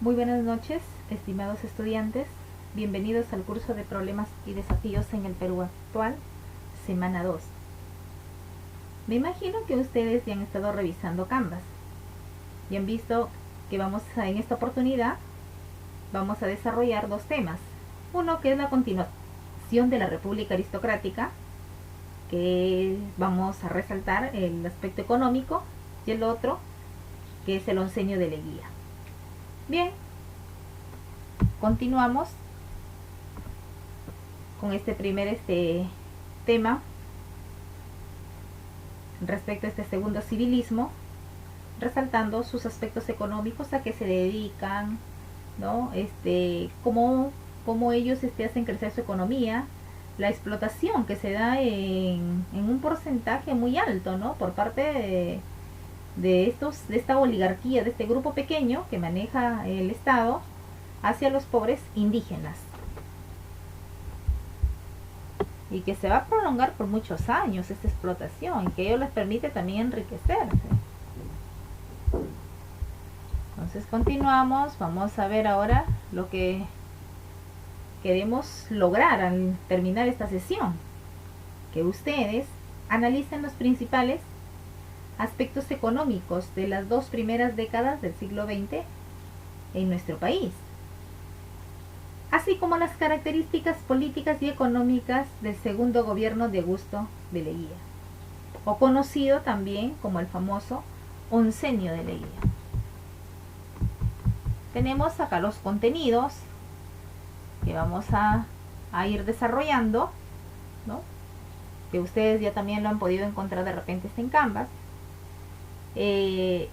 Muy buenas noches, estimados estudiantes. Bienvenidos al curso de Problemas y Desafíos en el Perú Actual, semana 2. Me imagino que ustedes ya han estado revisando Canvas y han visto que en esta oportunidad vamos a desarrollar dos temas. Uno que es la continuación de la República Aristocrática, que vamos a resaltar el aspecto económico, y el otro que es el onceño de Leguía. Bien, continuamos con este primer tema respecto a este segundo civilismo, resaltando sus aspectos económicos, a qué se dedican, ¿no? Cómo ellos hacen crecer su economía, la explotación que se da en un porcentaje muy alto, ¿no? Por parte de esta oligarquía, de este grupo pequeño que maneja el Estado hacia los pobres indígenas, y que se va a prolongar por muchos años esta explotación, y que ello les permite también enriquecerse. Entonces continuamos, vamos a ver ahora lo que queremos lograr al terminar esta sesión, que ustedes analicen los principales aspectos económicos de las dos primeras décadas del siglo XX en nuestro país, así como las características políticas y económicas del segundo gobierno de Augusto de Leguía, o conocido también como el famoso oncenio de Leguía. Tenemos acá los contenidos que vamos a ir desarrollando, ¿no? Que ustedes ya también lo han podido encontrar de repente en Canvas. Y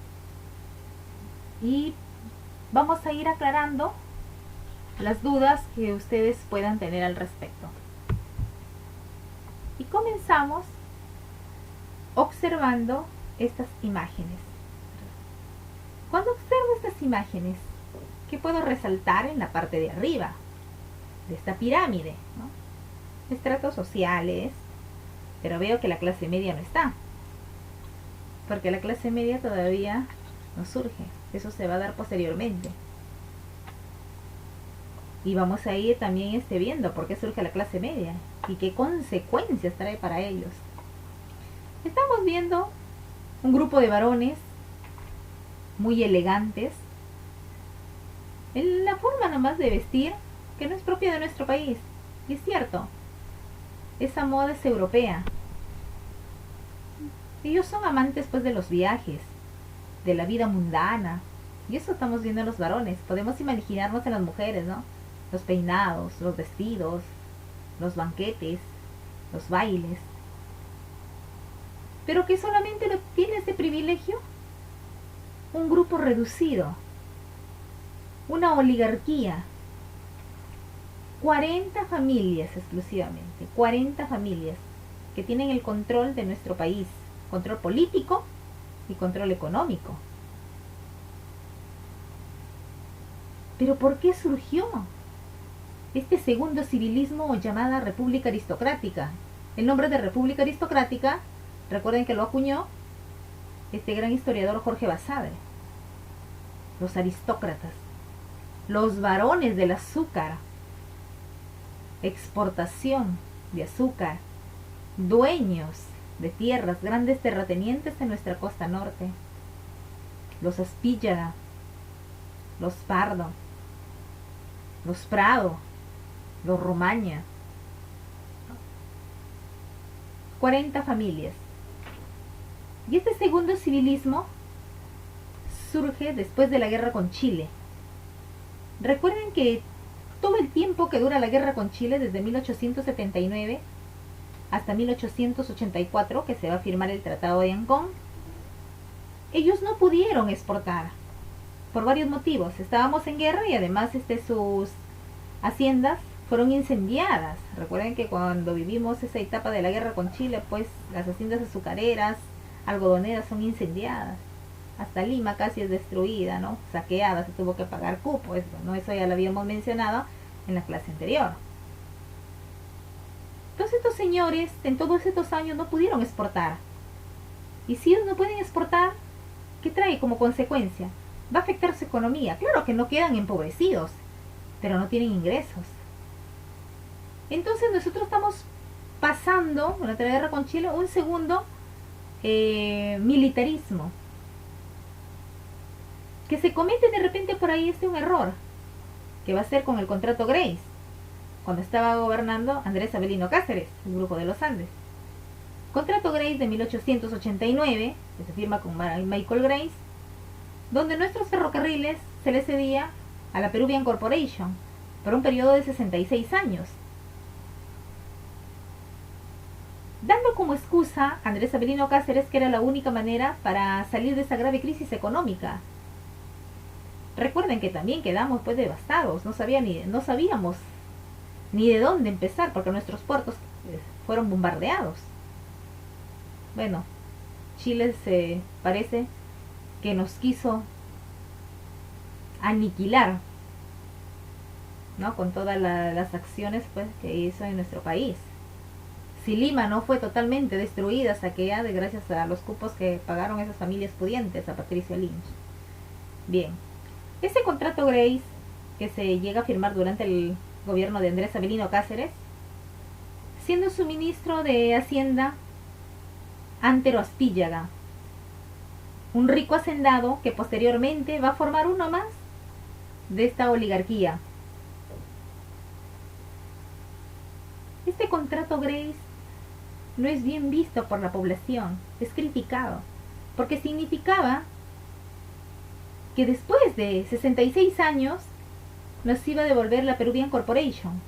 vamos a ir aclarando las dudas que ustedes puedan tener al respecto. Y comenzamos observando estas imágenes. Cuando observo estas imágenes, ¿qué puedo resaltar en la parte de arriba de esta pirámide, ¿no? Estratos sociales, pero veo que la clase media no está, porque la clase media todavía no surge. Eso se va a dar posteriormente. Y vamos a ir también viendo por qué surge la clase media y qué consecuencias trae para ellos. Estamos viendo un grupo de varones muy elegantes, en la forma nomás de vestir que no es propia de nuestro país. Y es cierto, esa moda es europea. Ellos son amantes pues de los viajes, de la vida mundana, y eso estamos viendo en los varones. Podemos imaginarnos en las mujeres, ¿no? Los peinados, los vestidos, los banquetes, los bailes. Pero que solamente lo tiene ese privilegio un grupo reducido, una oligarquía, 40 familias exclusivamente, 40 familias que tienen el control de nuestro país, control político y control económico. Pero ¿por qué surgió este segundo civilismo llamada República Aristocrática? El nombre de República Aristocrática, recuerden que lo acuñó este gran historiador Jorge Basadre. Los aristócratas, los varones del azúcar, exportación de azúcar, dueños de tierras, grandes terratenientes en nuestra costa norte, los Aspíllaga, los Pardo, los Prado, los Romaña. 40 familias. Y este segundo civilismo surge después de la guerra con Chile. Recuerden que todo el tiempo que dura la guerra con Chile, desde 1879 hasta 1884, que se va a firmar el Tratado de Ancón, ellos no pudieron exportar por varios motivos. Estábamos en guerra y además sus haciendas fueron incendiadas. Recuerden que cuando vivimos esa etapa de la guerra con Chile, pues las haciendas azucareras, algodoneras son incendiadas. Hasta Lima casi es destruida, ¿no? Saqueada, se tuvo que pagar cupo, ¿no? Eso ya lo habíamos mencionado en la clase anterior. Entonces estos señores en todos estos años no pudieron exportar. Y si ellos no pueden exportar, ¿Qué trae como consecuencia? Va a afectar su economía. Claro que no quedan empobrecidos, pero no tienen ingresos. Entonces nosotros estamos pasando, durante la guerra con Chile, un segundo militarismo. Que se comete de repente por ahí un error, que va a ser con el contrato Grace, cuando estaba gobernando Andrés Avelino Cáceres, el Grupo de los Andes. Contrato Grace de 1889, que se firma con Michael Grace, donde nuestros ferrocarriles se les cedía a la Peruvian Corporation por un periodo de 66 años. Dando como excusa a Andrés Avelino Cáceres que era la única manera para salir de esa grave crisis económica. Recuerden que también quedamos pues devastados, no sabíamos ni de dónde empezar porque nuestros puertos fueron bombardeados. Bueno, Chile se parece que nos quiso aniquilar, ¿no? Con todas las acciones pues que hizo en nuestro país. Si Lima no fue totalmente destruida, saqueada, gracias a los cupos que pagaron esas familias pudientes a Patricio Lynch. Bien, ese contrato Grace que se llega a firmar durante el gobierno de Andrés Avelino Cáceres, siendo su ministro de Hacienda Antero Aspíllaga, un rico hacendado que posteriormente va a formar uno más de esta oligarquía. Este contrato Grace no es bien visto por la población, es criticado, porque significaba que después de 66 años nos iba a devolver la Peruvian Corporation,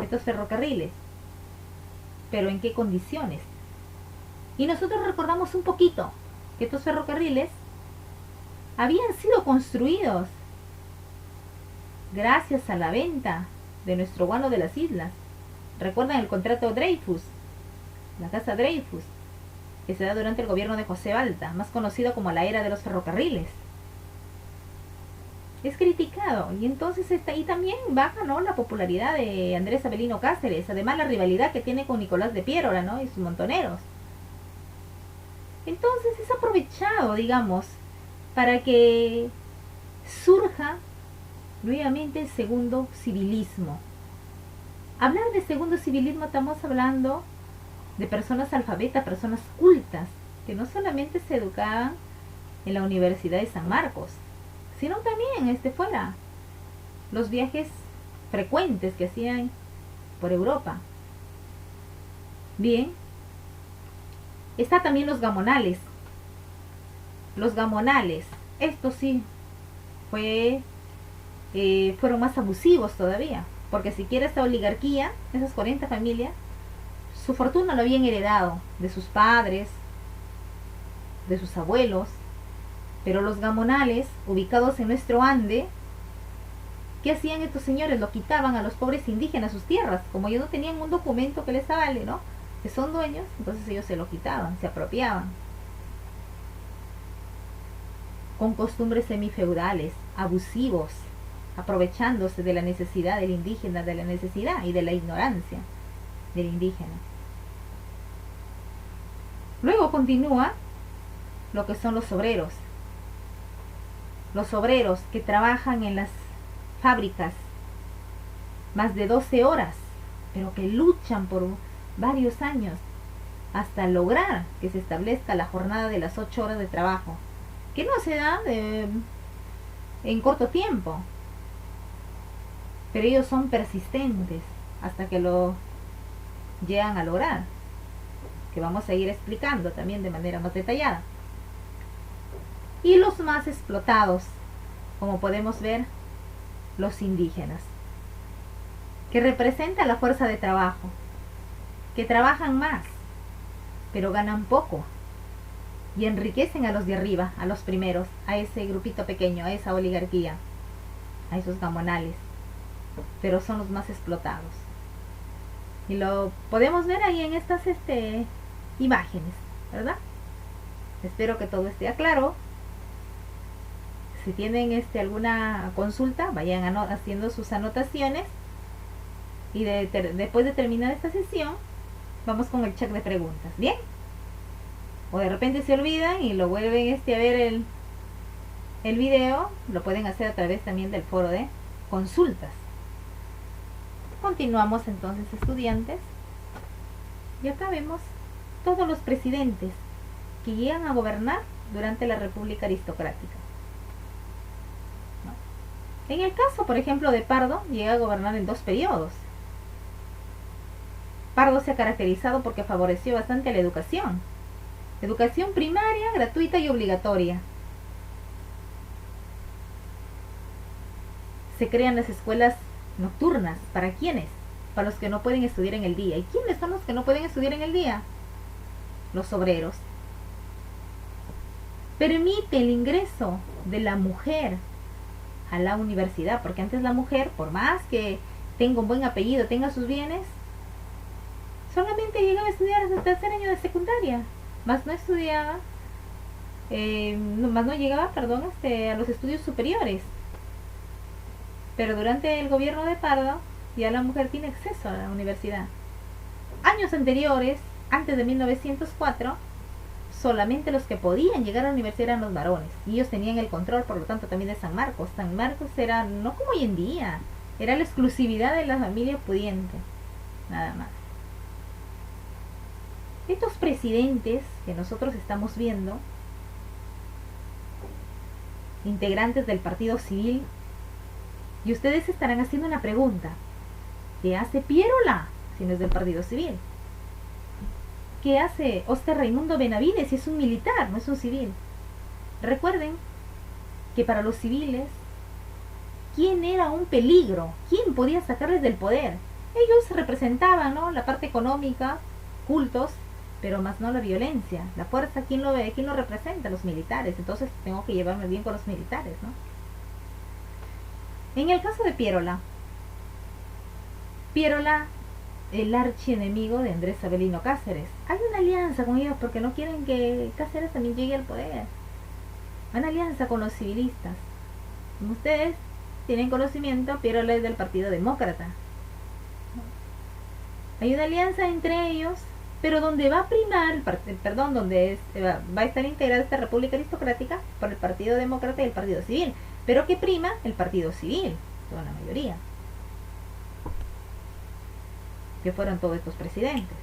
estos ferrocarriles, pero ¿en qué condiciones? Y nosotros recordamos un poquito que estos ferrocarriles habían sido construidos gracias a la venta de nuestro guano de las islas. ¿Recuerdan el contrato Dreyfus? La casa Dreyfus, que se da durante el gobierno de José Balta, más conocido como la era de los ferrocarriles. Es criticado, y entonces ahí también baja, ¿no?, la popularidad de Andrés Avelino Cáceres, además la rivalidad que tiene con Nicolás de Piérola, ¿no?, y sus montoneros. Entonces es aprovechado, digamos, para que surja nuevamente el segundo civilismo. Hablar de segundo civilismo, estamos hablando de personas alfabetas, personas cultas, que no solamente se educaban en la Universidad de San Marcos, sino también fuera los viajes frecuentes que hacían por Europa. Bien, está también los gamonales. Los gamonales, estos sí fueron más abusivos todavía, porque siquiera esta oligarquía, esas 40 familias, su fortuna lo habían heredado de sus padres, de sus abuelos, pero los gamonales, ubicados en nuestro Ande, ¿qué hacían estos señores? Lo quitaban a los pobres indígenas sus tierras, como ellos no tenían un documento que les avale, ¿no?, que son dueños, entonces ellos se lo quitaban, se apropiaban. Con costumbres semifeudales, abusivos, aprovechándose de la necesidad del indígena, de la necesidad y de la ignorancia del indígena. Luego continúa lo que son los obreros. Los obreros que trabajan en las fábricas más de 12 horas, pero que luchan por varios años hasta lograr que se establezca la jornada de las 8 horas de trabajo, que no se da en corto tiempo, pero ellos son persistentes hasta que lo llegan a lograr, que vamos a ir explicando también de manera más detallada. Y los más explotados, como podemos ver, los indígenas, que representan la fuerza de trabajo, que trabajan más, pero ganan poco, y enriquecen a los de arriba, a los primeros, a ese grupito pequeño, a esa oligarquía, a esos gamonales, pero son los más explotados. Y lo podemos ver ahí en estas imágenes, ¿verdad? Espero que todo esté claro. Si tienen alguna consulta, vayan haciendo sus anotaciones, y después de terminar esta sesión vamos con el check de preguntas. Bien, o de repente se olvidan y lo vuelven a ver el video, lo pueden hacer a través también del foro de consultas. Continuamos entonces, estudiantes, y acá vemos todos los presidentes que llegan a gobernar durante la República Aristocrática. ¿No? En el caso, por ejemplo, de Pardo, llega a gobernar en 2 periodos. Pardo se ha caracterizado porque favoreció bastante la educación. Educación primaria, gratuita y obligatoria. Se crean las escuelas nocturnas. ¿Para quiénes? Para los que no pueden estudiar en el día. ¿Y quiénes son los que no pueden estudiar en el día? Los obreros. Permite el ingreso de la mujer a la universidad, porque antes la mujer, por más que tenga un buen apellido, tenga sus bienes, solamente llegaba a estudiar hasta el 3er año de secundaria, más no estudiaba, más no llegaba, a los estudios superiores. Pero durante el gobierno de Pardo, ya la mujer tiene acceso a la universidad. Años anteriores, antes de 1904, solamente los que podían llegar a la universidad eran los varones, y ellos tenían el control, por lo tanto, también de San Marcos. San Marcos era, no como hoy en día, era la exclusividad de la familia pudiente, nada más. Estos presidentes que nosotros estamos viendo, integrantes del Partido Civil, y ustedes estarán haciendo una pregunta: ¿qué hace Pierola si no es del Partido Civil? ¿Qué hace Óscar Raimundo Benavides si es un militar, no es un civil? Recuerden que para los civiles, ¿quién era un peligro? ¿Quién podía sacarles del poder? Ellos representaban, ¿no?, la parte económica, cultos, pero más no la violencia. La fuerza, ¿quién lo ve? ¿Quién lo representa? Los militares. Entonces tengo que llevarme bien con los militares, ¿no? En el caso de Pierola, el archienemigo de Andrés Avelino Cáceres. Hay una alianza con ellos porque no quieren que Cáceres también llegue al poder. Una alianza con los civilistas. Como ustedes tienen conocimiento, Pierola es del Partido Demócrata. Hay una alianza entre ellos, pero donde va a primar, donde va a estar integrada esta República Aristocrática por el Partido Demócrata y el Partido Civil. Pero ¿qué prima? El Partido Civil, toda la mayoría, que fueron todos estos presidentes,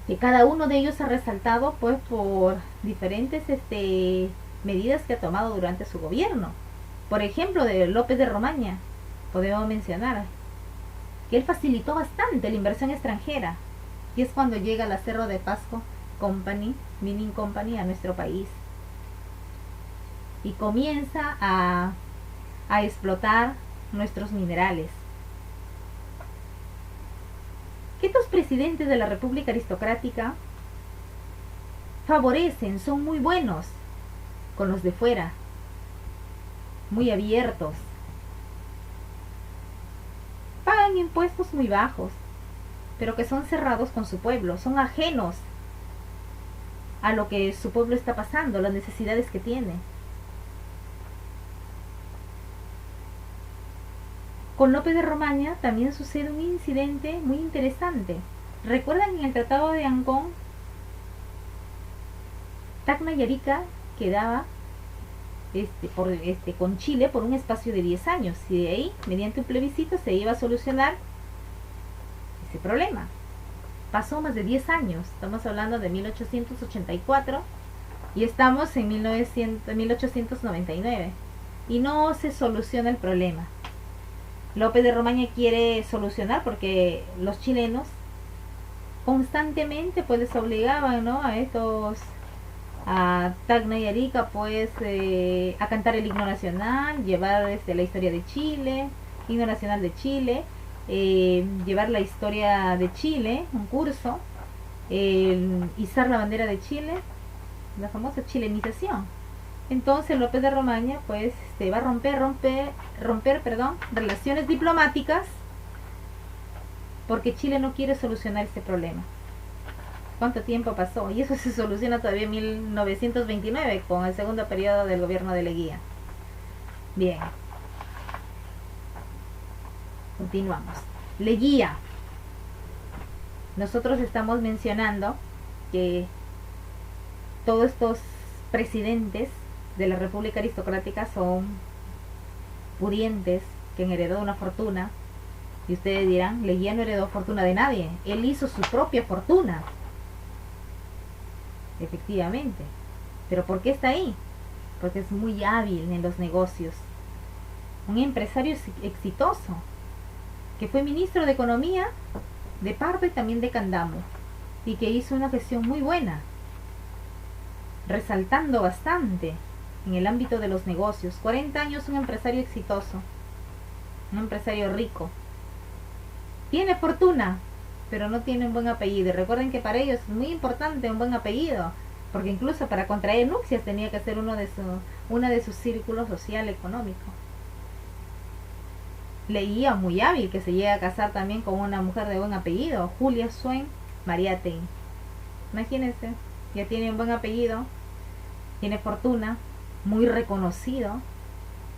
que cada uno de ellos ha resaltado pues por diferentes medidas que ha tomado durante su gobierno. Por ejemplo, de López de Romaña podemos mencionar que él facilitó bastante la inversión extranjera, y es cuando llega la Cerro de Pasco Mining Company a nuestro país y comienza a explotar nuestros minerales. Estos presidentes de la República Aristocrática favorecen, son muy buenos con los de fuera, muy abiertos, pagan impuestos muy bajos, pero que son cerrados con su pueblo, son ajenos a lo que su pueblo está pasando, las necesidades que tiene. Con López de Romaña también sucede un incidente muy interesante. ¿Recuerdan en el Tratado de Ancón? Tacna y Arica quedaba con Chile por un espacio de 10 años, y de ahí, mediante un plebiscito, se iba a solucionar ese problema. Pasó más de 10 años, estamos hablando de 1884 y estamos en 1899, y no se soluciona el problema. López de Romaña quiere solucionar porque los chilenos constantemente pues les obligaban, ¿no?, a Tacna y Arica pues a cantar el himno nacional, llevar la historia de Chile, himno nacional de Chile, llevar la historia de Chile, un curso, izar la bandera de Chile, la famosa chilenización. Entonces López de Romaña pues va a romper relaciones diplomáticas porque Chile no quiere solucionar este problema. ¿Cuánto tiempo pasó? Y eso se soluciona todavía en 1929 con el segundo periodo del gobierno de Leguía. Bien, continuamos. Leguía. Nosotros estamos mencionando que todos estos presidentes de la República Aristocrática son pudientes, que han heredado una fortuna. Y ustedes dirán, Leguía no heredó fortuna de nadie, él hizo su propia fortuna. Efectivamente. ¿Pero por qué está ahí? Porque es muy hábil en los negocios. Un empresario exitoso, que fue ministro de Economía de Pardo y también de Candamo, y que hizo una gestión muy buena, resaltando bastante en el ámbito de los negocios. 40 años, un empresario exitoso, un empresario rico. Tiene fortuna, pero no tiene un buen apellido. Y recuerden que para ellos es muy importante un buen apellido, porque incluso para contraer nupcias tenía que ser una de sus círculos social económico. Leguía muy hábil, que se llega a casar también con una mujer de buen apellido, Julia Swain Mariátegui. Imagínense, ya tiene un buen apellido, tiene fortuna, muy reconocido,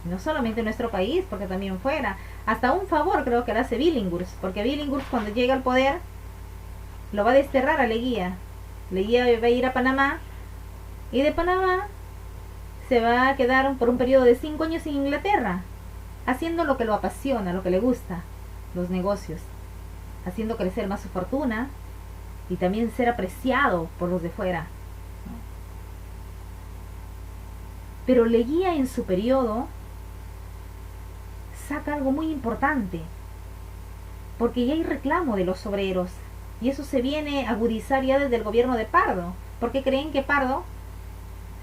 no solamente en nuestro país, porque también fuera. Hasta un favor creo que le hace Billinghurst, porque Billinghurst cuando llega al poder lo va a desterrar a Leguía. Leguía va a ir a Panamá, y de Panamá se va a quedar por un periodo de 5 años en Inglaterra, haciendo lo que lo apasiona, lo que le gusta, los negocios, haciendo crecer más su fortuna y también ser apreciado por los de fuera. Pero Leguía en su periodo saca algo muy importante, porque ya hay reclamo de los obreros, y eso se viene a agudizar ya desde el gobierno de Pardo, porque creen que Pardo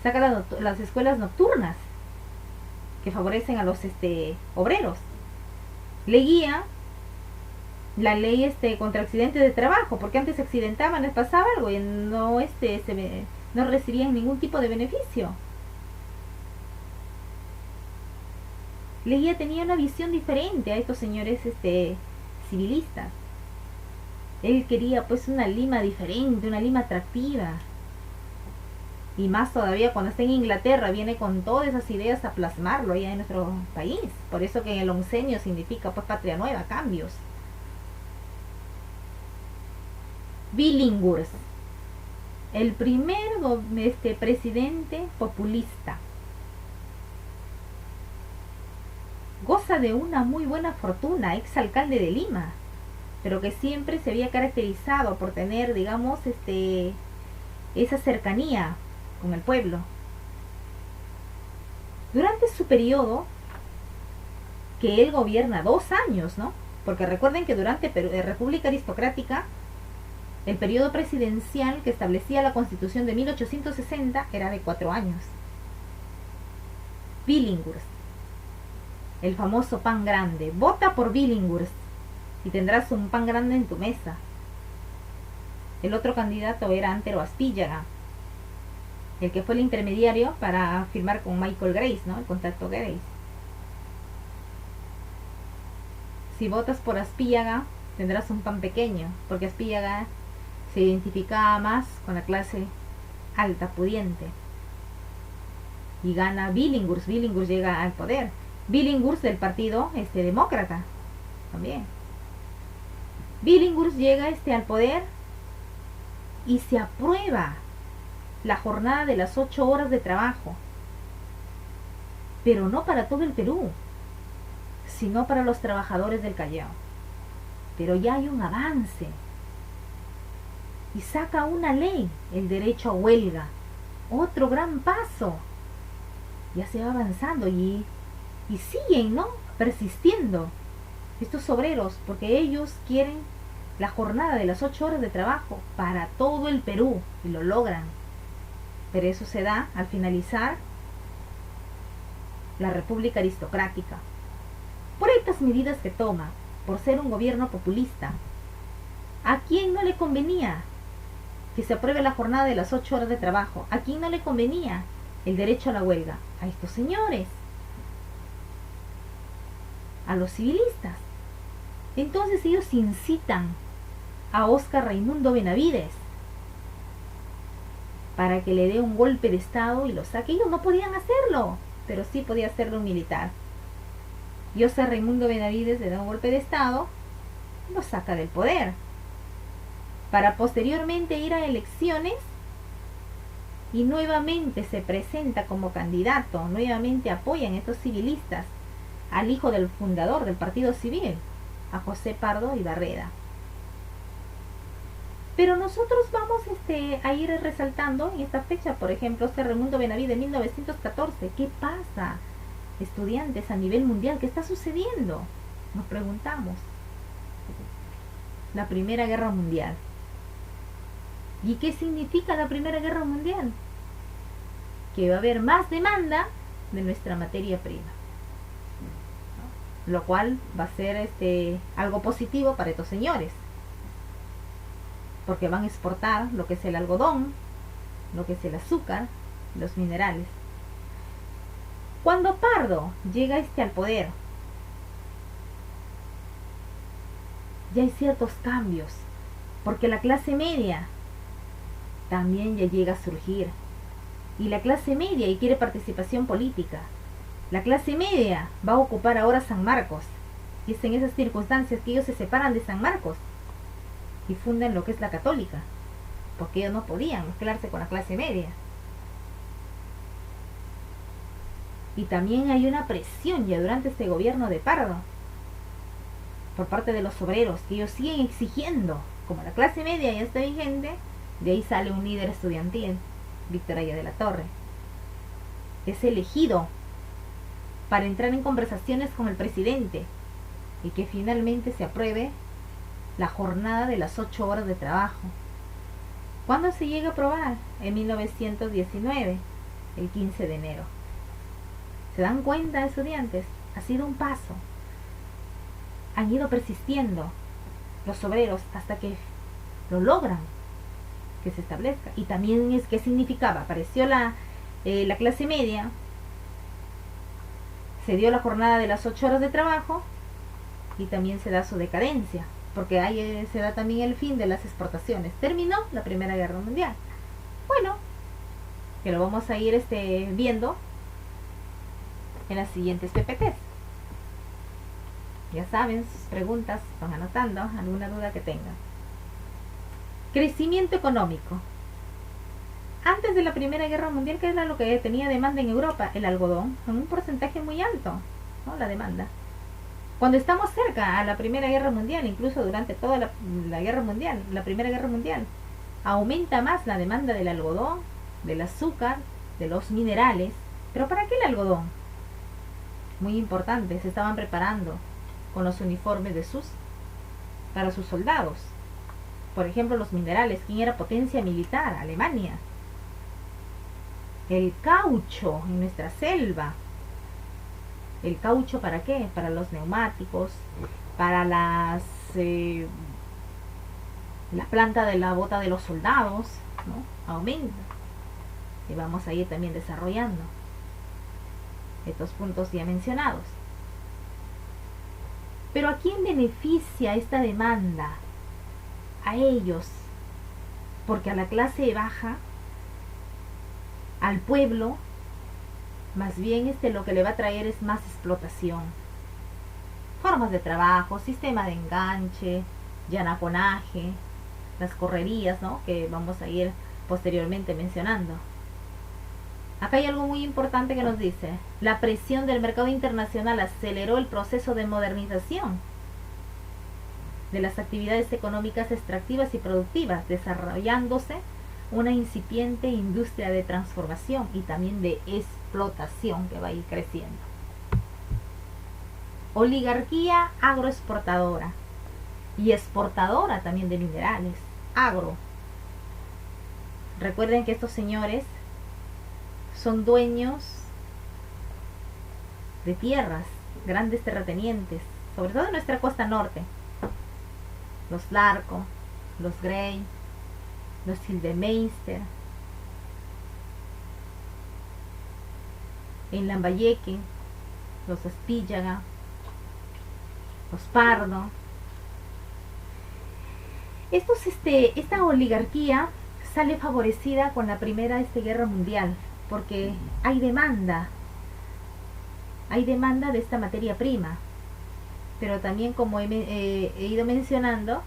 saca las escuelas nocturnas que favorecen a los obreros. Leguía la ley contra accidentes de trabajo, porque antes se accidentaban, les pasaba algo y no no recibían ningún tipo de beneficio. Leguía tenía una visión diferente a estos señores civilistas. Él quería pues una Lima diferente, una Lima atractiva. Y más todavía cuando está en Inglaterra, viene con todas esas ideas a plasmarlo allá en nuestro país. Por eso que en el oncenio significa pues patria nueva, cambios. Billinghurst, el primer presidente populista. Goza de una muy buena fortuna, exalcalde de Lima, pero que siempre se había caracterizado por tener, digamos, esa cercanía con el pueblo. Durante su periodo, que él gobierna 2 años, ¿no? Porque recuerden que durante la República Aristocrática, el periodo presidencial que establecía la Constitución de 1860 era de 4 años. Billinghurst, el famoso pan grande. Vota por Billinghurst y tendrás un pan grande en tu mesa. El otro candidato era Antero Aspíllaga, el que fue el intermediario para firmar con Michael Grace, ¿no? El contacto Grace. Si votas por Aspíllaga, tendrás un pan pequeño, porque Aspíllaga se identificaba más con la clase alta, pudiente. Y gana Billinghurst. Billinghurst llega al poder. Billinghurst del partido demócrata también. Billinghurst llega al poder y se aprueba la jornada de las 8 horas de trabajo, pero no para todo el Perú, sino para los trabajadores del Callao. Pero ya hay un avance y saca una ley, el derecho a huelga, otro gran paso. Ya se va avanzando y siguen, ¿no?, persistiendo estos obreros, porque ellos quieren la jornada de las 8 horas de trabajo para todo el Perú, y lo logran. Pero eso se da al finalizar la República Aristocrática. Por estas medidas que toma, por ser un gobierno populista, ¿a quién no le convenía que se apruebe la jornada de las 8 horas de trabajo? ¿A quién no le convenía el derecho a la huelga? A estos señores, a los civilistas. Entonces ellos incitan a Óscar Raimundo Benavides para que le dé un golpe de estado y lo saque. Ellos no podían hacerlo, pero sí podía hacerlo un militar. Y Óscar Raimundo Benavides le da un golpe de estado y lo saca del poder, para posteriormente ir a elecciones y nuevamente se presenta como candidato, nuevamente apoyan estos civilistas al hijo del fundador del Partido Civil, a José Pardo Barreda. Pero nosotros vamos a ir resaltando en esta fecha, por ejemplo, Raimundo Benavides de 1914. ¿Qué pasa, estudiantes, a nivel mundial? ¿Qué está sucediendo? Nos preguntamos. La Primera Guerra Mundial. ¿Y qué significa la Primera Guerra Mundial? Que va a haber más demanda de nuestra materia prima, lo cual va a ser algo positivo para estos señores, porque van a exportar lo que es el algodón, lo que es el azúcar, los minerales. Cuando Pardo llega al poder, ya hay ciertos cambios, porque la clase media también ya llega a surgir, y la clase media y quiere participación política. La clase media va a ocupar ahora San Marcos, y es en esas circunstancias que ellos se separan de San Marcos y fundan lo que es la Católica, porque ellos no podían mezclarse con la clase media. Y también hay una presión ya durante este gobierno de Pardo por parte de los obreros, que ellos siguen exigiendo, como la clase media ya está vigente, de ahí sale un líder estudiantil, Víctor Aya de la Torre. Es elegido para entrar en conversaciones con el presidente y que finalmente se apruebe la jornada de las 8 horas de trabajo. ¿Cuándo se llega a aprobar? En 1919, el 15 de enero. ¿Se dan cuenta, estudiantes? Ha sido un paso. Han ido persistiendo los obreros hasta que lo logran, que se establezca. Y también es que significaba, apareció la clase media, se dio la jornada de las 8 horas de trabajo y también se da su decadencia, porque ahí se da también el fin de las exportaciones. Terminó la Primera Guerra Mundial. Bueno, que lo vamos a ir viendo en las siguientes PPTs. Ya saben, sus preguntas, van anotando alguna duda que tengan. Crecimiento económico. Antes de la Primera Guerra Mundial, ¿qué era lo que tenía demanda en Europa? El algodón, con un porcentaje muy alto, ¿no? La demanda. Cuando estamos cerca a la Primera Guerra Mundial, incluso durante toda la Guerra Mundial, la Primera Guerra Mundial, aumenta más la demanda del algodón, del azúcar, de los minerales. ¿Pero para qué el algodón? Muy importante, se estaban preparando con los uniformes para sus soldados. Por ejemplo, los minerales. ¿Quién era potencia militar? Alemania. El caucho en nuestra selva. ¿El caucho para qué? Para los neumáticos, para la planta de la bota de los soldados, ¿no? Aumenta. Y vamos a ir también desarrollando estos puntos ya mencionados. Pero ¿a quién beneficia esta demanda? A ellos, porque a la clase baja, al pueblo, más bien lo que le va a traer es más explotación, formas de trabajo, sistema de enganche, llanaconaje, las correrías, ¿no? Que vamos a ir posteriormente mencionando. Acá hay algo muy importante que nos dice: la presión del mercado internacional aceleró el proceso de modernización de las actividades económicas extractivas y productivas, desarrollándose una incipiente industria de transformación y también de explotación que va a ir creciendo. Oligarquía agroexportadora y exportadora también de minerales, agro. Recuerden que estos señores son dueños de tierras, grandes terratenientes, sobre todo en nuestra costa norte. Los Larco, los Grey, los Hildemeister, en Lambayeque, los Aspíllaga, los Pardo. Esta oligarquía sale favorecida con la Primera Guerra Mundial, porque hay demanda de esta materia prima. Pero también, como he ido mencionando,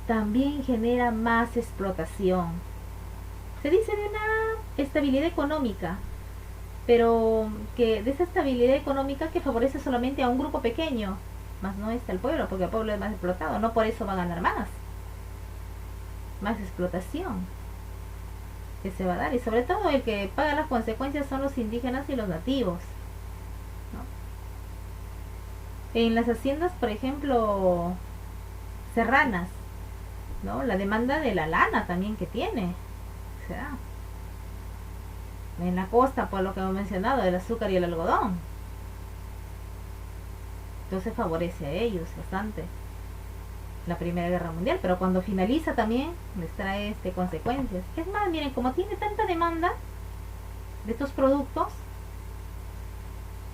también genera más explotación. Se dice de una estabilidad económica, pero que de esa estabilidad económica que favorece solamente a un grupo pequeño, más no está el pueblo, porque el pueblo es más explotado, no por eso va a ganar más explotación que se va a dar, y sobre todo el que paga las consecuencias son los indígenas y los nativos, ¿no? En las haciendas, por ejemplo, serranas, ¿no? La demanda de la lana también que tiene, o sea, en la costa, por lo que hemos mencionado, el azúcar y el algodón, entonces favorece a ellos bastante la Primera Guerra Mundial, pero cuando finaliza también les trae consecuencias. Es más, miren, como tiene tanta demanda de estos productos,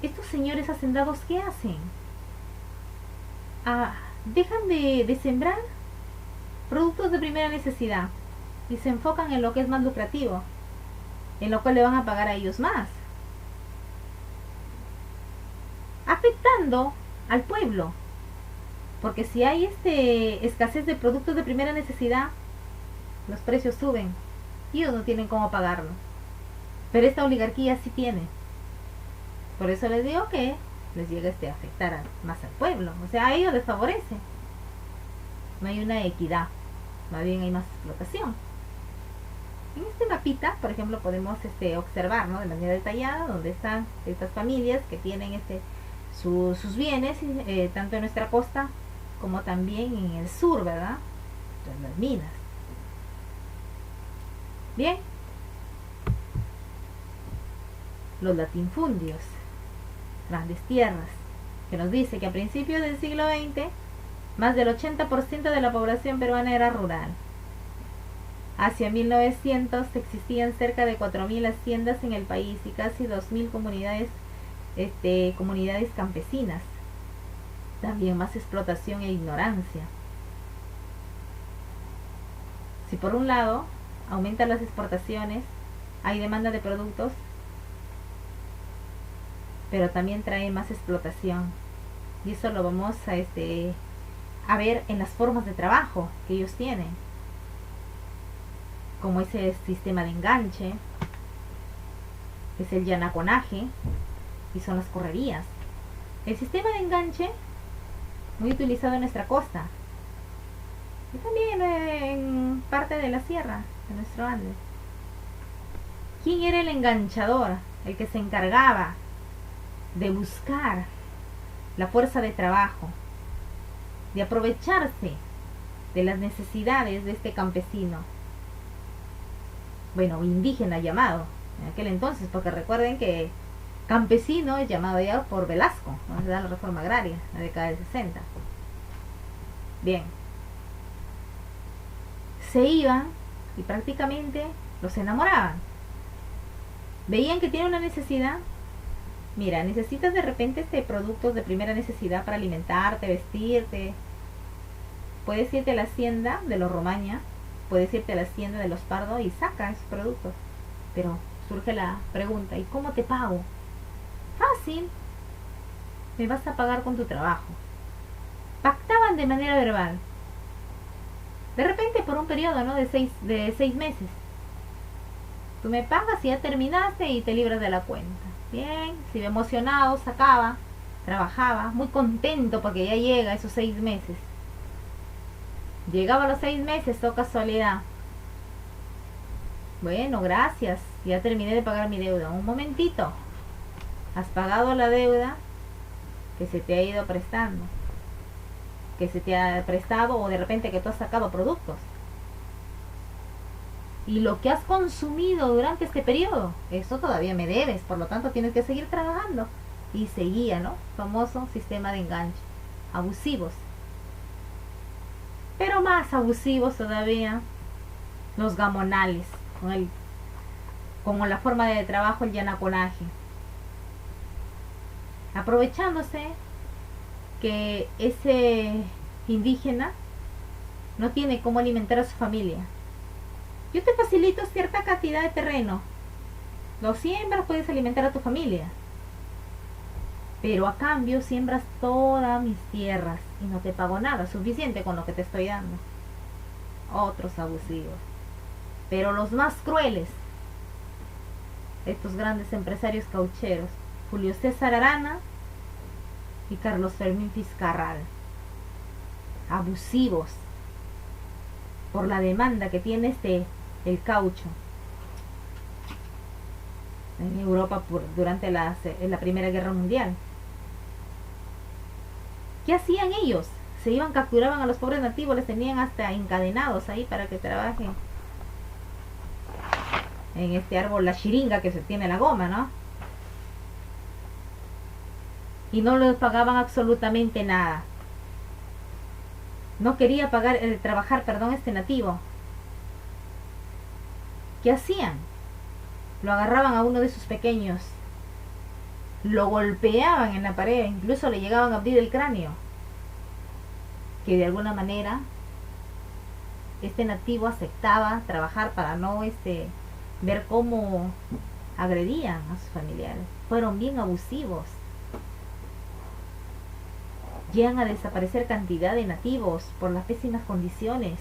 estos señores hacendados, ¿qué hacen? Dejan de sembrar productos de primera necesidad y se enfocan en lo que es más lucrativo, en lo cual le van a pagar a ellos más, afectando al pueblo, porque si hay escasez de productos de primera necesidad, los precios suben y ellos no tienen cómo pagarlo, pero esta oligarquía sí tiene. Por eso les digo que les llega a afectar más al pueblo, o sea, a ellos les favorece, no hay una equidad, más bien hay más explotación. En este mapita, por ejemplo, podemos observar, ¿no?, de manera detallada donde están estas familias que tienen sus bienes, tanto en nuestra costa como también en el sur, ¿verdad? Entonces, las minas. Bien. Los latifundios, grandes tierras, que nos dice que a principios del siglo XX más del 80% de la población peruana era rural. Hacia 1900 existían cerca de 4.000 haciendas en el país y casi 2.000 comunidades campesinas. También más explotación e ignorancia. Si por un lado aumentan las exportaciones, hay demanda de productos, pero también trae más explotación. Y eso lo vamos a ver en las formas de trabajo que ellos tienen, como ese sistema de enganche, que es el llanaconaje, y son las correrías. El sistema de enganche, muy utilizado en nuestra costa, y también en parte de la sierra, de nuestro Andes. ¿Quién era el enganchador? El que se encargaba de buscar la fuerza de trabajo, de aprovecharse de las necesidades de este campesino, bueno, indígena llamado en aquel entonces, porque recuerden que campesino es llamado ya por Velasco, cuando se da la reforma agraria, en la década del 60. Bien, se iban y prácticamente los enamoraban. Veían que tienen una necesidad. Mira, necesitas de repente productos de primera necesidad para alimentarte, vestirte. Puedes irte a la hacienda de los Romaña, puedes irte a la hacienda de los Pardo y saca esos productos. Pero surge la pregunta, ¿y cómo te pago? Fácil, me vas a pagar con tu trabajo. Pactaban de manera verbal. De repente por un periodo, ¿no?, de seis meses. Tú me pagas y ya terminaste y te libras de la cuenta. Bien, si emocionado sacaba, trabajaba, muy contento porque ya llega esos 6 meses. Llegaba a los 6 meses, oh casualidad. Bueno, gracias, ya terminé de pagar mi deuda. Un momentito, has pagado la deuda que se te ha ido prestando, que se te ha prestado, o de repente que tú has sacado productos. Y lo que has consumido durante este periodo, eso todavía me debes, por lo tanto tienes que seguir trabajando. Y seguía, ¿no? Famoso sistema de enganche. Abusivos. Pero más abusivos todavía los gamonales, con la forma de trabajo, el llanaconaje. Aprovechándose que ese indígena no tiene cómo alimentar a su familia. Yo te facilito cierta cantidad de terreno, lo siembras, puedes alimentar a tu familia, pero a cambio siembras todas mis tierras y no te pago nada, suficiente con lo que te estoy dando. Otros abusivos. pero los más crueles, estos grandes empresarios caucheros, Julio César Arana y Carlos Fermín Fiscarral, abusivos por la demanda que tiene el caucho en Europa durante la Primera Guerra Mundial. ¿Qué hacían ellos? Se iban, capturaban a los pobres nativos, les tenían hasta encadenados ahí para que trabajen en este árbol, la chiringa que se tiene la goma, ¿no? Y no les pagaban absolutamente nada. No quería trabajar, este nativo. ¿Qué hacían? Lo agarraban a uno de sus pequeños, lo golpeaban en la pared, incluso le llegaban a abrir el cráneo, que de alguna manera este nativo aceptaba trabajar para no ver cómo agredían a sus familiares. Fueron bien abusivos. Llegan a desaparecer cantidad de nativos por las pésimas condiciones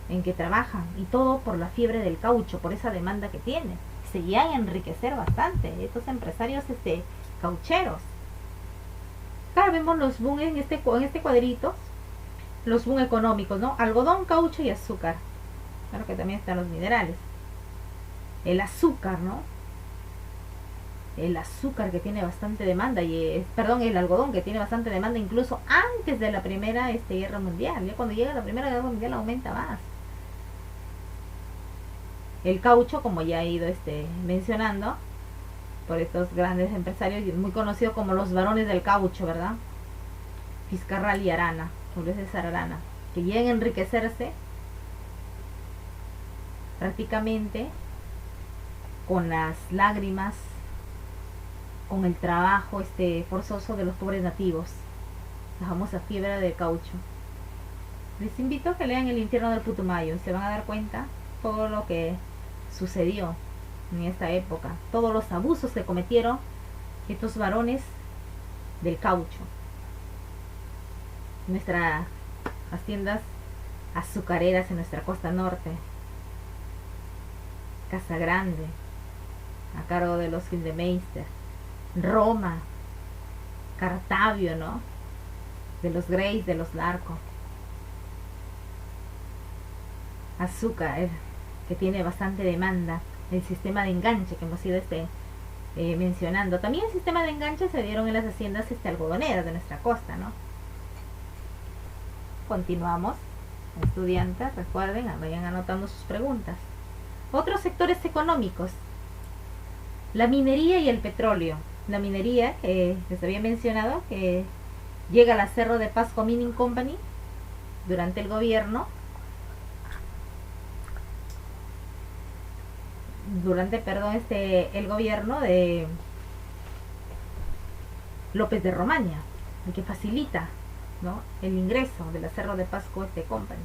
en que trabajan, y todo por la fiebre del caucho, por esa demanda que tienen. Se llegan a enriquecer bastante estos empresarios caucheros. Acá vemos los boom en este cuadrito, los boom económicos, ¿no? Algodón, caucho y azúcar. Claro que también están los minerales. El azúcar, ¿no? El azúcar que tiene bastante demanda, el algodón que tiene bastante demanda incluso antes de la Primera Guerra Mundial. Ya cuando llega la Primera Guerra Mundial aumenta más. El caucho, como ya he ido mencionando, por estos grandes empresarios, muy conocidos como los varones del caucho, ¿verdad? Fiscarral y Arana, Julio César Arana, que llegan a enriquecerse prácticamente con las lágrimas, con el trabajo forzoso de los pobres nativos, la famosa fiebre del caucho. Les invito a que lean El infierno del Putumayo y se van a dar cuenta todo lo que sucedió en esta época, todos los abusos que cometieron estos varones del caucho. Nuestras haciendas azucareras en nuestra costa norte, Casa Grande, a cargo de los Gildemeister, Roma, Cartavio, ¿no? De los Greys, de los Larco. Azúcar, que tiene bastante demanda. El sistema de enganche que hemos ido mencionando. También el sistema de enganche se dieron en las haciendas algodoneras de nuestra costa, ¿no? Continuamos. Estudiantes, recuerden, vayan anotando sus preguntas. Otros sectores económicos. La minería y el petróleo. La minería, les había mencionado, que llega a la Cerro de Pasco Mining Company durante el gobierno, el gobierno de López de Romaña, el que facilita, ¿no?, el ingreso de la Cerro de Pasco Company,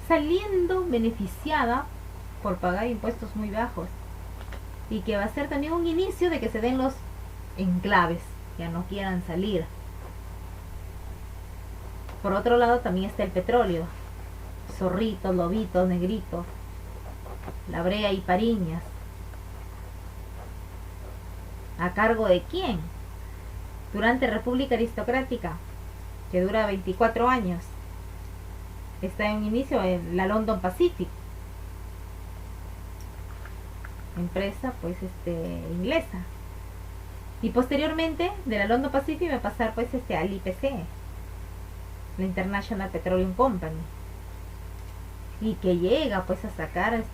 saliendo beneficiada por pagar impuestos muy bajos, y que va a ser también un inicio de que se den los enclaves, ya no quieran salir. Por otro lado también está el petróleo, Zorritos, Lobitos, Negritos, La Brea y Pariñas. ¿A cargo de quién? Durante República Aristocrática, que dura 24 años, está en inicio en la London Pacific, empresa inglesa, y posteriormente de la London Pacific va a pasar al IPC, la International Petroleum Company, y que llega a sacar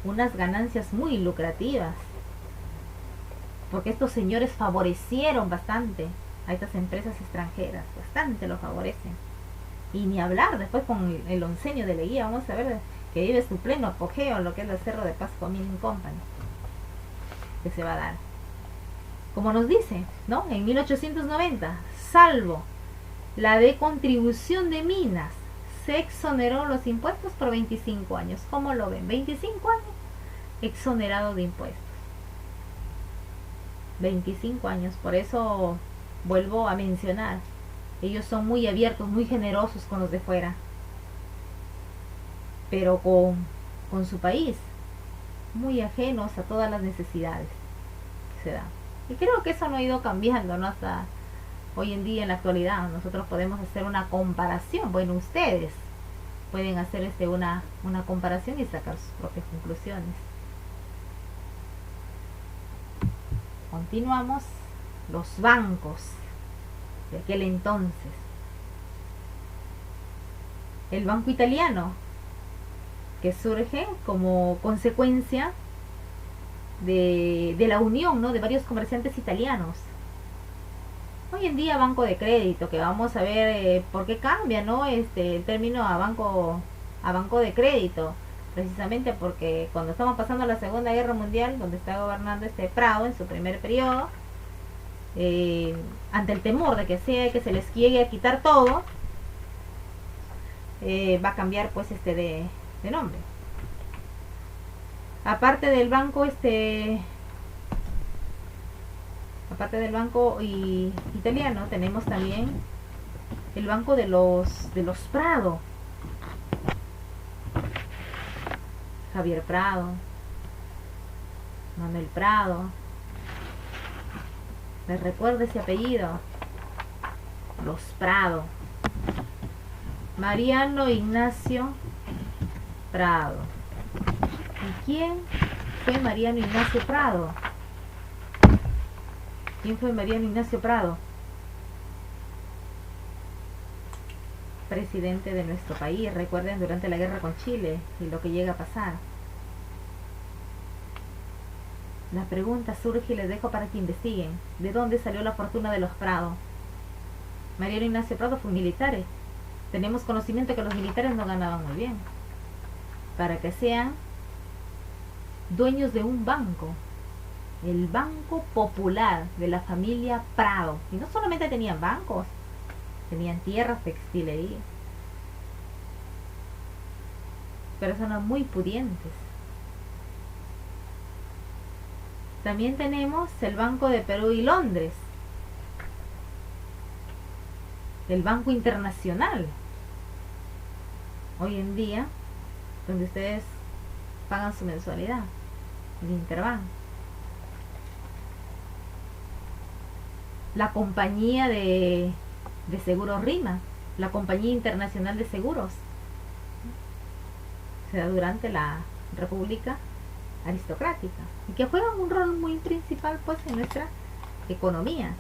unas ganancias muy lucrativas, porque estos señores favorecieron bastante a estas empresas extranjeras, bastante lo favorecen. Y ni hablar después con el oncenio de Leguía, vamos a ver que vive su pleno apogeo en lo que es el Cerro de Pasco Mining Company, que se va a dar. Como nos dice, ¿no?, en 1890, salvo la decontribución de minas, se exoneró los impuestos por 25 años. ¿Cómo lo ven? 25 años exonerado de impuestos. 25 años. Por eso vuelvo a mencionar, ellos son muy abiertos, muy generosos con los de fuera, pero con con su país, muy ajenos a todas las necesidades que se dan. Y creo que eso no ha ido cambiando, ¿no? Hasta hoy en día, en la actualidad, nosotros podemos hacer una comparación. Bueno, ustedes pueden hacer una comparación y sacar sus propias conclusiones. Continuamos. Los bancos de aquel entonces. El Banco Italiano, que surge como consecuencia de la unión, ¿no?, de varios comerciantes italianos. Hoy en día banco de crédito, que vamos a ver por qué cambia, ¿no?, el término a banco de crédito, precisamente porque cuando estamos pasando la Segunda Guerra Mundial, donde está gobernando Prado en su primer periodo, ante el temor de que se les llegue a quitar todo, va a cambiar pues de nombre. Aparte del banco italiano, tenemos también el banco de los Prado. Javier Prado, Manuel Prado. ¿Les recuerda ese apellido? Los Prado. Mariano Ignacio Prado. ¿Y quién fue Mariano Ignacio Prado? ¿Quién fue Mariano Ignacio Prado? Presidente de nuestro país, recuerden, durante la guerra con Chile y lo que llega a pasar. La pregunta surge y les dejo para que investiguen. ¿De dónde salió la fortuna de los Prado? Mariano Ignacio Prado fue un militar. Tenemos conocimiento que los militares no ganaban muy bien. Para que sean dueños de un banco, el Banco Popular de la familia Prado. Y no solamente tenían bancos, tenían tierras, textilería. Personas muy pudientes. También tenemos el Banco de Perú y Londres, el Banco Internacional. Hoy en día, donde ustedes pagan su mensualidad, el Interbank. La compañía de seguros RIMA, la Compañía Internacional de Seguros, se da durante la República Aristocrática y que juegan un rol muy principal pues en nuestra economía.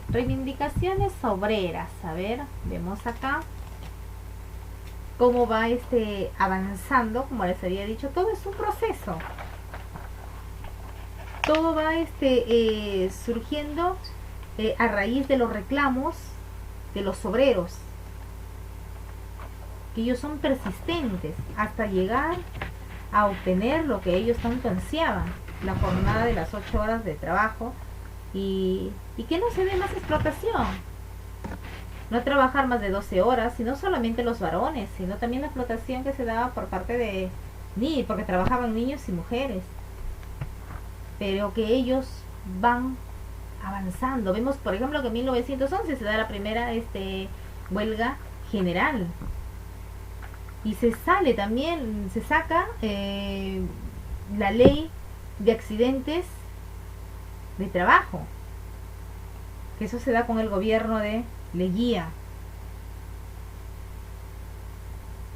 Reivindicaciones obreras. A ver, vemos acá cómo va avanzando. Como les había dicho, todo es un proceso. Todo va surgiendo a raíz de los reclamos de los obreros, que ellos son persistentes hasta llegar a obtener lo que ellos tanto ansiaban, la jornada de las 8 horas de trabajo, y que no se dé más explotación, no trabajar más de 12 horas, y no solamente los varones, sino también la explotación que se daba por parte de niños, porque trabajaban niños y mujeres, pero que ellos van avanzando. Vemos, por ejemplo, que en 1911 se da la primera huelga general, y se saca la ley de accidentes de trabajo, que eso se da con el gobierno de Leguía.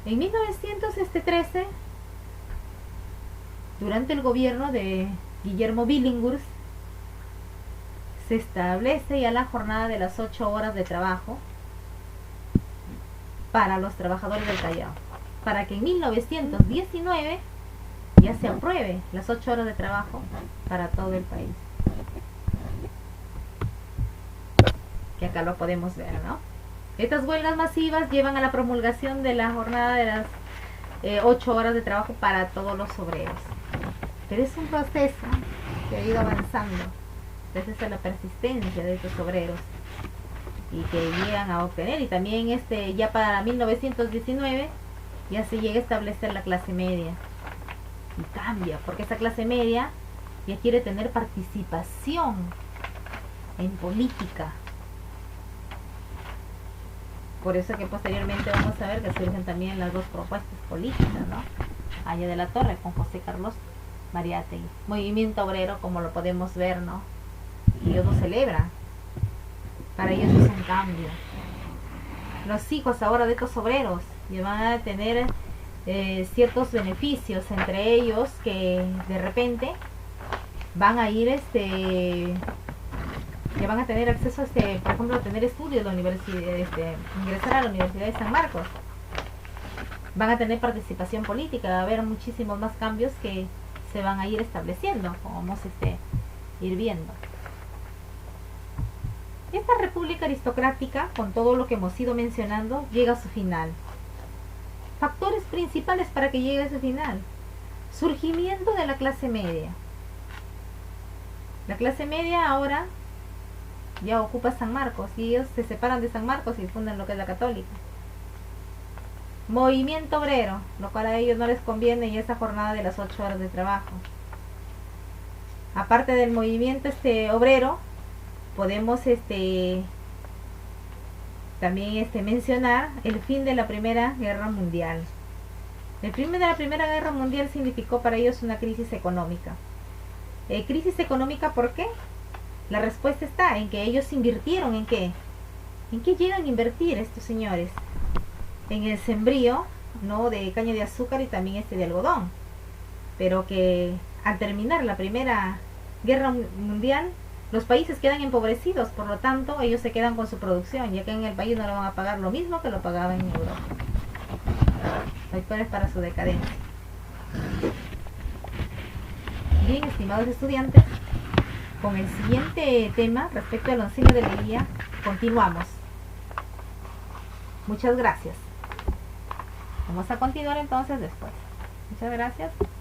En 1913, durante el gobierno de Guillermo Billinghurst, se establece ya la jornada de las 8 horas de trabajo para los trabajadores del Callao, para que en 1919 ya se apruebe las 8 horas de trabajo para todo el país. Que acá lo podemos ver, ¿no? Estas huelgas masivas llevan a la promulgación de la jornada de las 8 horas de trabajo para todos los obreros. Pero es un proceso que ha ido avanzando gracias a la persistencia de estos obreros y que llegan a obtener. Y también ya para 1919 ya se llega a establecer la clase media, y cambia porque esa clase media ya quiere tener participación en política. Por eso que posteriormente vamos a ver que surgen también las dos propuestas políticas, ¿no? Allá de la Torre con José Carlos Mariátegui. Movimiento obrero, como lo podemos ver, ¿no? Y ellos lo celebran. Para ellos es un cambio. Los hijos ahora de estos obreros ya van a tener ciertos beneficios, entre ellos que de repente van a ir ya van a tener acceso por ejemplo, a tener estudios en la universidad, ingresar a la Universidad de San Marcos. Van a tener participación política, va a haber muchísimos más cambios que se van a ir estableciendo, como vamos ir viendo. Esta república aristocrática, con todo lo que hemos ido mencionando, llega a su final. Factores principales para que llegue a su final: surgimiento de la clase media. La clase media ahora ya ocupa San Marcos y ellos se separan de San Marcos y fundan lo que es la Católica. Movimiento obrero, lo cual a ellos no les conviene, y esa jornada de las 8 horas de trabajo. Aparte del movimiento obrero, podemos también mencionar el fin de la Primera Guerra Mundial. El fin de la Primera Guerra Mundial significó para ellos una crisis económica. ¿Crisis económica por qué? La respuesta está en que ellos invirtieron ¿en qué? ¿En qué llegan a invertir estos señores? En el sembrío, ¿no?, de caña de azúcar y también de algodón. Pero que al terminar la Primera Guerra Mundial, los países quedan empobrecidos, por lo tanto ellos se quedan con su producción, ya que en el país no le van a pagar lo mismo que lo pagaban en Europa. Factores para su decadencia. Bien, estimados estudiantes, con el siguiente tema respecto al onceno de Leguía continuamos. Muchas gracias. Vamos a continuar entonces después. Muchas gracias.